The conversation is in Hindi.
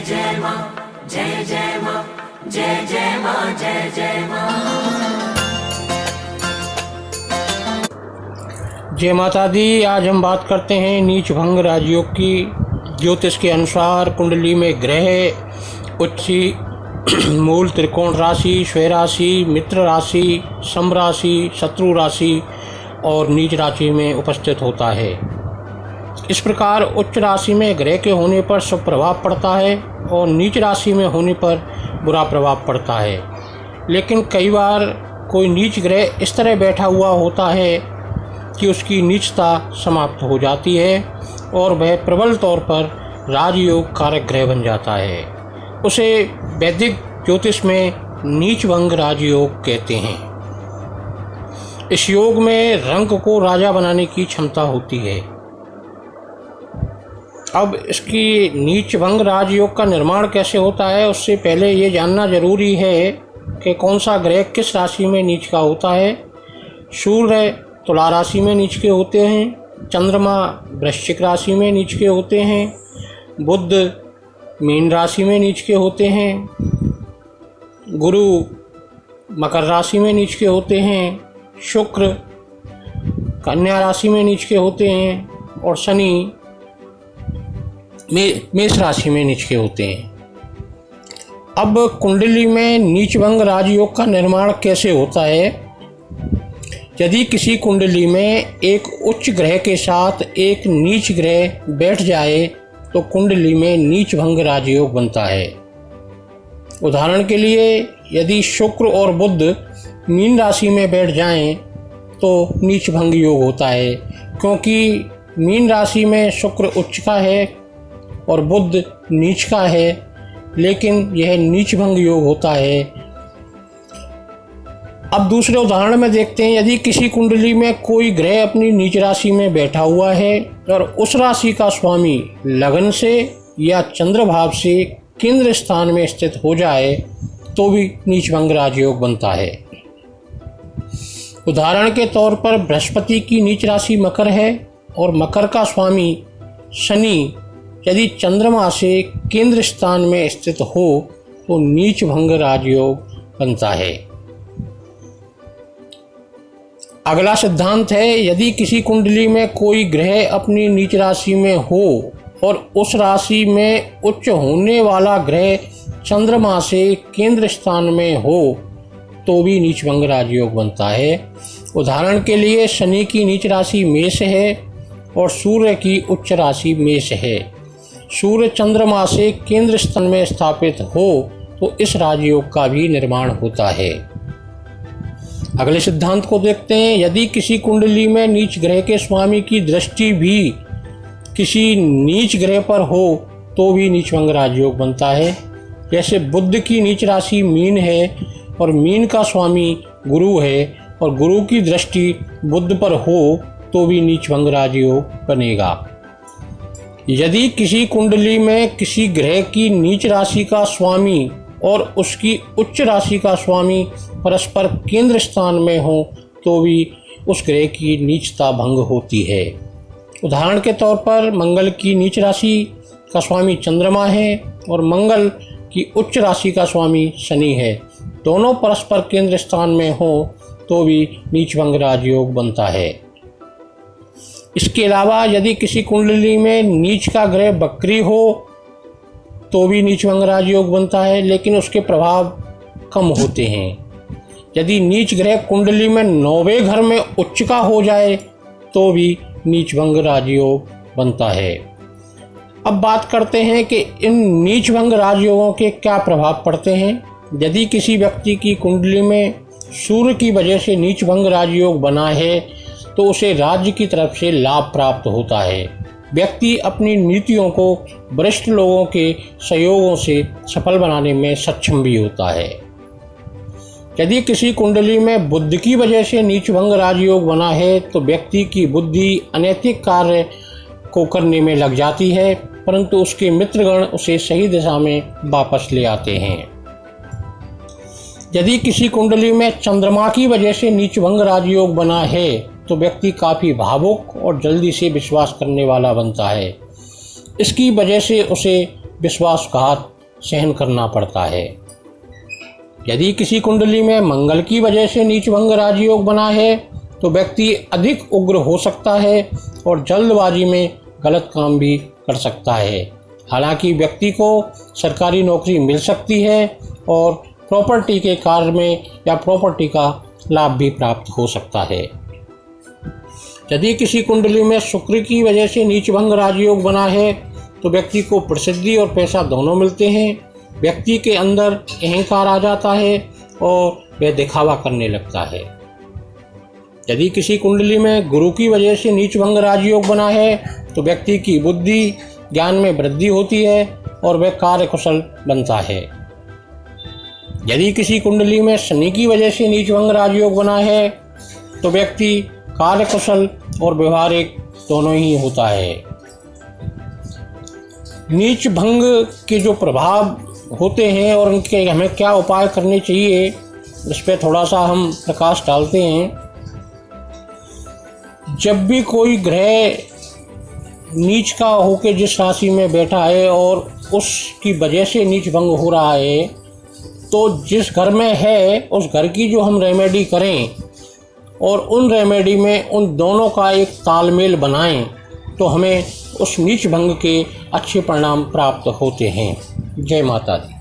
जय माँ, जय जय माँ, जय जय माँ, जय जय माँ। जय माता दी। आज हम बात करते हैं नीच भंग राजयोग की। ज्योतिष के अनुसार कुंडली में ग्रह उच्च मूल त्रिकोण राशि, स्वय राशि, मित्र राशि, सम राशि, शत्रु राशि और नीच राशि में उपस्थित होता है। इस प्रकार उच्च राशि में ग्रह के होने पर शुभ प्रभाव पड़ता है और नीच राशि में होने पर बुरा प्रभाव पड़ता है। लेकिन कई बार कोई नीच ग्रह इस तरह बैठा हुआ होता है कि उसकी नीचता समाप्त हो जाती है और वह प्रबल तौर पर राजयोग कारक ग्रह बन जाता है। उसे वैदिक ज्योतिष में नीच भंग राजयोग कहते हैं। इस योग में रंक को राजा बनाने की क्षमता होती है। अब इसकी नीच भंग राजयोग का निर्माण कैसे होता है, उससे पहले ये जानना जरूरी है कि कौन सा ग्रह किस राशि में नीच का होता है। सूर्य तुला राशि में नीच के होते हैं, चंद्रमा वृश्चिक राशि में नीच के होते हैं, बुध मीन राशि में नीच के होते हैं, गुरु मकर राशि में नीच के होते हैं, शुक्र कन्या राशि में नीच के होते हैं और शनि मेष राशि में नीच के होते हैं। अब कुंडली में नीच भंग राजयोग का निर्माण कैसे होता है। यदि किसी कुंडली में एक उच्च ग्रह के साथ एक नीच ग्रह बैठ जाए तो कुंडली में नीच भंग राजयोग बनता है। उदाहरण के लिए यदि शुक्र और बुध मीन राशि में बैठ जाएं तो नीच भंग योग होता है, क्योंकि मीन राशि में शुक्र उच्च का है और बुध नीच का है, लेकिन यह नीच भंग योग होता है। अब दूसरे उदाहरण में देखते हैं। यदि किसी कुंडली में कोई ग्रह अपनी नीच राशि में बैठा हुआ है और उस राशि का स्वामी लगन से या चंद्र भाव से केंद्र स्थान में स्थित हो जाए तो भी नीच भंग राजयोग बनता है। उदाहरण के तौर पर बृहस्पति की नीच राशि मकर है और मकर का स्वामी शनि यदि चंद्रमा से केंद्र स्थान में स्थित हो तो नीच भंग राजयोग बनता है। अगला सिद्धांत है, यदि किसी कुंडली में कोई ग्रह अपनी नीच राशि में हो और उस राशि में उच्च होने वाला ग्रह चंद्रमा से केंद्र स्थान में हो तो भी नीच भंग राजयोग बनता है। उदाहरण के लिए शनि की नीच राशि मेष है और सूर्य की उच्च राशि मेष है। सूर्य चंद्रमा से केंद्र स्थान में स्थापित हो तो इस राजयोग का भी निर्माण होता है। अगले सिद्धांत को देखते हैं। यदि किसी कुंडली में नीच ग्रह के स्वामी की दृष्टि भी किसी नीच ग्रह पर हो तो भी नीच भंग राजयोग बनता है। जैसे बुध की नीच राशि मीन है और मीन का स्वामी गुरु है और गुरु की दृष्टि बुध पर हो तो भी नीच भंग राजयोग बनेगा। यदि किसी कुंडली में किसी ग्रह की नीच राशि का स्वामी और उसकी उच्च राशि का स्वामी परस्पर केंद्र स्थान में हो तो भी उस ग्रह की नीचता भंग होती है। उदाहरण के तौर पर मंगल की नीच राशि का स्वामी चंद्रमा है और मंगल की उच्च राशि का स्वामी शनि है। दोनों परस्पर केंद्र स्थान में हो तो भी नीच भंग राजयोग बनता है। इसके अलावा यदि किसी कुंडली में नीच का ग्रह बकरी हो तो भी नीच भंग राजयोग बनता है, लेकिन उसके प्रभाव कम होते हैं। यदि नीच ग्रह कुंडली में 9वें घर में उच्च का हो जाए तो भी नीच भंग राजयोग बनता है। अब बात करते हैं कि इन नीच भंग राजयोगों के क्या प्रभाव पड़ते हैं। यदि किसी व्यक्ति की कुंडली में सूर्य की वजह से नीच भंग राजयोग बना है तो उसे राज्य की तरफ से लाभ प्राप्त होता है। व्यक्ति अपनी नीतियों को वरिष्ठ लोगों के सहयोगों से सफल बनाने में सक्षम भी होता है। यदि किसी कुंडली में बुध की वजह से नीच भंग राजयोग बना है तो व्यक्ति की बुद्धि अनैतिक कार्य को करने में लग जाती है, परंतु उसके मित्रगण उसे सही दिशा में वापस ले आते हैं। यदि किसी कुंडली में चंद्रमा की वजह से नीच भंग राजयोग बना है तो व्यक्ति काफ़ी भावुक और जल्दी से विश्वास करने वाला बनता है। इसकी वजह से उसे विश्वासघात सहन करना पड़ता है। यदि किसी कुंडली में मंगल की वजह से नीच भंग राजयोग बना है तो व्यक्ति अधिक उग्र हो सकता है और जल्दबाजी में गलत काम भी कर सकता है। हालांकि व्यक्ति को सरकारी नौकरी मिल सकती है और प्रॉपर्टी के कार्य में या प्रॉपर्टी का लाभ भी प्राप्त हो सकता है। यदि किसी कुंडली में शुक्र की वजह से नीच भंग राजयोग बना है तो व्यक्ति को प्रसिद्धि और पैसा दोनों मिलते हैं। व्यक्ति के अंदर अहंकार आ जाता है और वह दिखावा करने लगता है। यदि किसी कुंडली में गुरु की वजह से नीच भंग राजयोग बना है तो व्यक्ति की बुद्धि ज्ञान में वृद्धि होती है और वह कार्य कुशल बनता है। यदि किसी कुंडली में शनि की वजह से नीच भंग राजयोग बना है तो व्यक्ति कार्य कुशल और व्यवहारिक दोनों ही होता है। नीच भंग के जो प्रभाव होते हैं और उनके हमें क्या उपाय करने चाहिए इस पर थोड़ा सा हम प्रकाश डालते हैं। जब भी कोई ग्रह नीच का होकर जिस राशि में बैठा है और उसकी वजह से नीच भंग हो रहा है तो जिस घर में है उस घर की जो हम रेमेडी करें और उन रेमेडी में उन दोनों का एक तालमेल बनाएं तो हमें उस नीच भंग के अच्छे परिणाम प्राप्त होते हैं। जय माता दी।